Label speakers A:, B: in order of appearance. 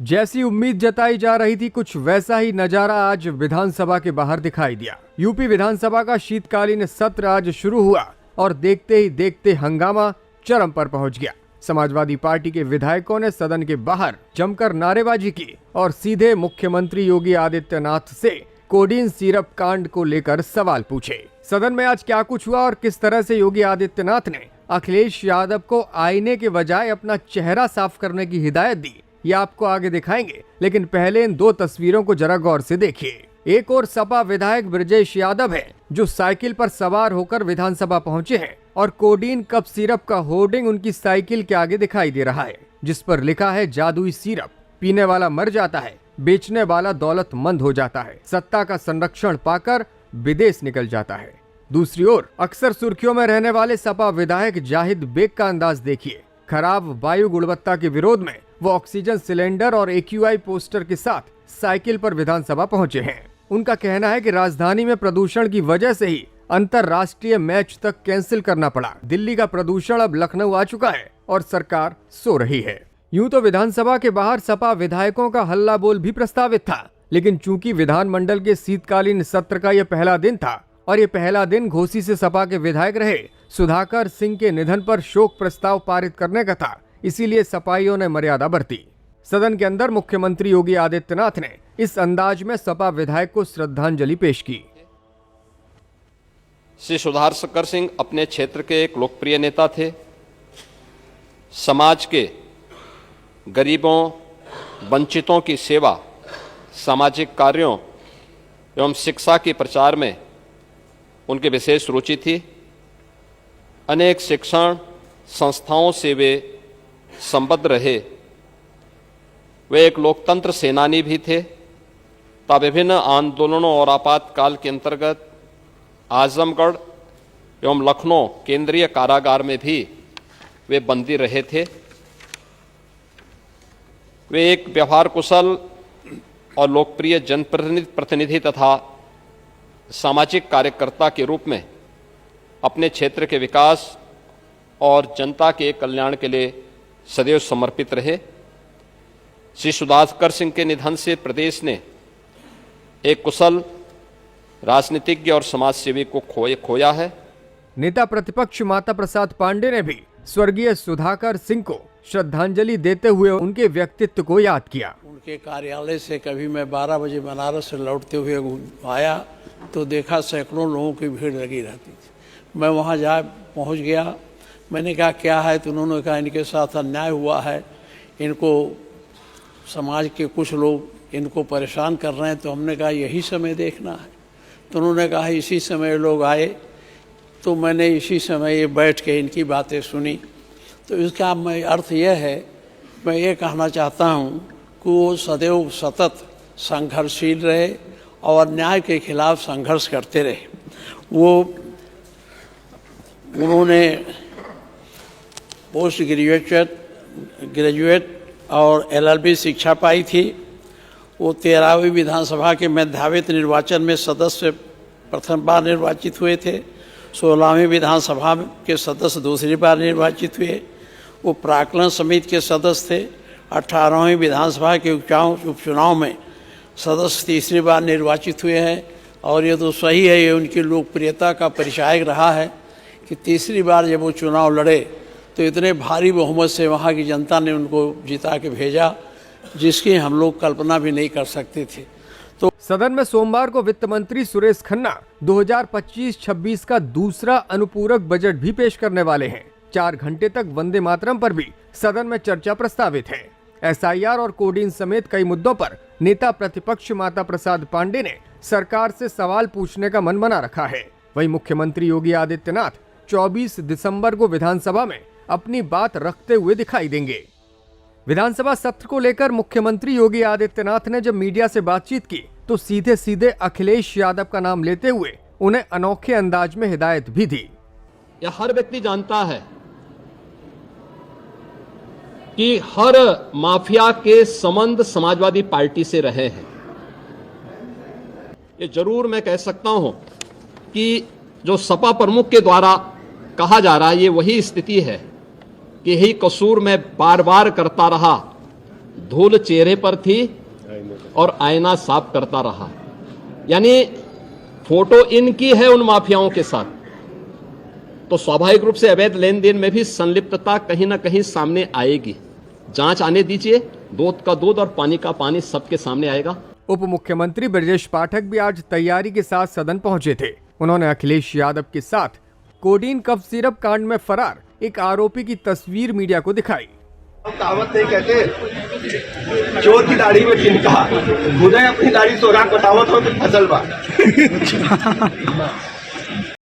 A: जैसी उम्मीद जताई जा रही थी, कुछ वैसा ही नजारा आज विधानसभा के बाहर दिखाई दिया। यूपी विधानसभा का शीतकालीन सत्र आज शुरू हुआ और देखते ही देखते हंगामा चरम पर पहुंच गया। समाजवादी पार्टी के विधायकों ने सदन के बाहर जमकर नारेबाजी की और सीधे मुख्यमंत्री योगी आदित्यनाथ से कोडीन सिरप कांड को लेकर सवाल पूछे। सदन में आज क्या कुछ हुआ और किस तरह से योगी आदित्यनाथ ने अखिलेश यादव को आईने के बजाय अपना चेहरा साफ करने की हिदायत दी, ये आपको आगे दिखाएंगे। लेकिन पहले इन दो तस्वीरों को जरा गौर से देखिए। एक और सपा विधायक ब्रजेश यादव है जो साइकिल पर सवार होकर विधानसभा पहुंचे हैं और कोडीन कप सिरप का होर्डिंग उनकी साइकिल के आगे दिखाई दे रहा है, जिस पर लिखा है जादुई सिरप, पीने वाला मर जाता है, बेचने वाला दौलतमंद हो जाता है, सत्ता का संरक्षण पाकर विदेश निकल जाता है। दूसरी ओर अक्सर सुर्खियों में रहने वाले सपा विधायक जाहिद बेग का अंदाज देखिए। खराब वायु गुणवत्ता के विरोध में वो ऑक्सीजन सिलेंडर और AQI पोस्टर के साथ साइकिल पर विधानसभा पहुंचे हैं। उनका कहना है कि राजधानी में प्रदूषण की वजह से ही अंतरराष्ट्रीय मैच तक कैंसिल करना पड़ा। दिल्ली का प्रदूषण अब लखनऊ आ चुका है और सरकार सो रही है। यूं तो विधानसभा के बाहर सपा विधायकों का हल्ला बोल भी प्रस्तावित था, लेकिन चूंकि विधानमंडल के शीतकालीन सत्र का यह पहला दिन था और ये पहला दिन घोसी से सपा के विधायक रहे सुधाकर सिंह के निधन पर शोक प्रस्ताव पारित करने का था, इसीलिए सपाइयों ने मर्यादा बरती। सदन के अंदर मुख्यमंत्री योगी आदित्यनाथ ने इस अंदाज में सपा विधायक को श्रद्धांजलि पेश की।
B: श्री सुधाकर सिंह अपने क्षेत्र के एक लोकप्रिय नेता थे। समाज के गरीबों, वंचितों की सेवा, सामाजिक कार्यों एवं शिक्षा के प्रचार में उनकी विशेष रुचि थी। अनेक शिक्षण संस्थाओं से वे संबद्ध रहे। वे एक लोकतंत्र सेनानी भी थे। विभिन्न आंदोलनों और आपातकाल के अंतर्गत आजमगढ़ एवं लखनऊ केंद्रीय कारागार में भी वे बंदी रहे थे। वे एक व्यवहार कुशल और लोकप्रिय जनप्रतिनिधि तथा सामाजिक कार्यकर्ता के रूप में अपने क्षेत्र के विकास और जनता के कल्याण के लिए सदैव समर्पित रहे। श्री सुधाकर सिंह के निधन से प्रदेश ने एक कुशल राजनीतिज्ञ और समाजसेवी को खोया है।
A: नेता प्रतिपक्ष माता प्रसाद पांडे ने भी स्वर्गीय सुधाकर सिंह को श्रद्धांजलि देते हुए उनके व्यक्तित्व को याद किया।
C: उनके कार्यालय से कभी मैं 12 बजे बनारस से लौटते हुए आया तो देखा सैकड़ों लोगों की भीड़ लगी रहती थी। मैं वहां पहुंच गया। मैंने कहा क्या है, तो उन्होंने कहा इनके साथ अन्याय हुआ है, इनको समाज के कुछ लोग इनको परेशान कर रहे हैं। तो हमने कहा यही समय देखना है। तो उन्होंने कहा इसी समय लोग आए, तो मैंने इसी समय ये बैठ के इनकी बातें सुनी। तो इसका अर्थ यह है, मैं ये कहना चाहता हूँ कि वो सदैव सतत संघर्षशील रहे और अन्याय के खिलाफ संघर्ष करते रहे। उन्होंने पोस्ट ग्रेजुएट और LLB शिक्षा पाई थी। वो 13वीं विधानसभा के मेधावित निर्वाचन में सदस्य प्रथम बार निर्वाचित हुए थे। 16वीं विधानसभा के सदस्य दूसरी बार निर्वाचित हुए। वो प्राक्कलन समिति के सदस्य थे। 18वीं विधानसभा के उपचुनाव में सदस्य तीसरी बार निर्वाचित हुए हैं। और ये तो सही है, ये उनकी लोकप्रियता का परिचायक रहा है कि तीसरी बार जब वो चुनाव लड़े तो इतने भारी बहुमत से वहाँ की जनता ने उनको जिता के भेजा, जिसकी हम लोग कल्पना भी नहीं कर सकते थे। तो
A: सदन में सोमवार को वित्त मंत्री सुरेश खन्ना 2025-26 का दूसरा अनुपूरक बजट भी पेश करने वाले हैं। 4 घंटे तक वंदे मातरम पर भी सदन में चर्चा प्रस्तावित है। SIR और कोडीन समेत कई मुद्दों पर नेता प्रतिपक्ष माता प्रसाद पांडे ने सरकार से सवाल पूछने का मन बना रखा है। वहीं मुख्यमंत्री योगी आदित्यनाथ 24 दिसंबर को विधानसभा में अपनी बात रखते हुए दिखाई देंगे। विधानसभा सत्र को लेकर मुख्यमंत्री योगी आदित्यनाथ ने जब मीडिया से बातचीत की तो सीधे सीधे अखिलेश यादव का नाम लेते हुए उन्हें अनोखे अंदाज में हिदायत भी दी।
B: यह हर व्यक्ति जानता है कि हर माफिया के संबंध समाजवादी पार्टी से रहे हैं। ये जरूर मैं कह सकता हूं कि जो सपा प्रमुख के द्वारा कहा जा रहा है, ये वही स्थिति है कि यही कसूर मैं बार बार करता रहा धूल चेहरे पर थी और आईना साफ करता रहा। यानी फोटो इनकी है उन माफियाओं के साथ, तो स्वाभाविक रूप से अवैध लेन देन में भी संलिप्तता कहीं ना कहीं सामने आएगी। जांच आने दीजिए, दूध का दूध और पानी का पानी सबके सामने आएगा।
A: उप मुख्यमंत्री ब्रजेश पाठक भी आज तैयारी के साथ सदन पहुंचे थे। उन्होंने अखिलेश यादव के साथ कोडीन कफ सिरप कांड में फरार एक आरोपी की तस्वीर मीडिया को दिखाई।
D: कहावत नहीं कहते चोर की दाढ़ी में तिनका, मुझे अपनी दाढ़ी सोराख बतावत हो तो फसल बा।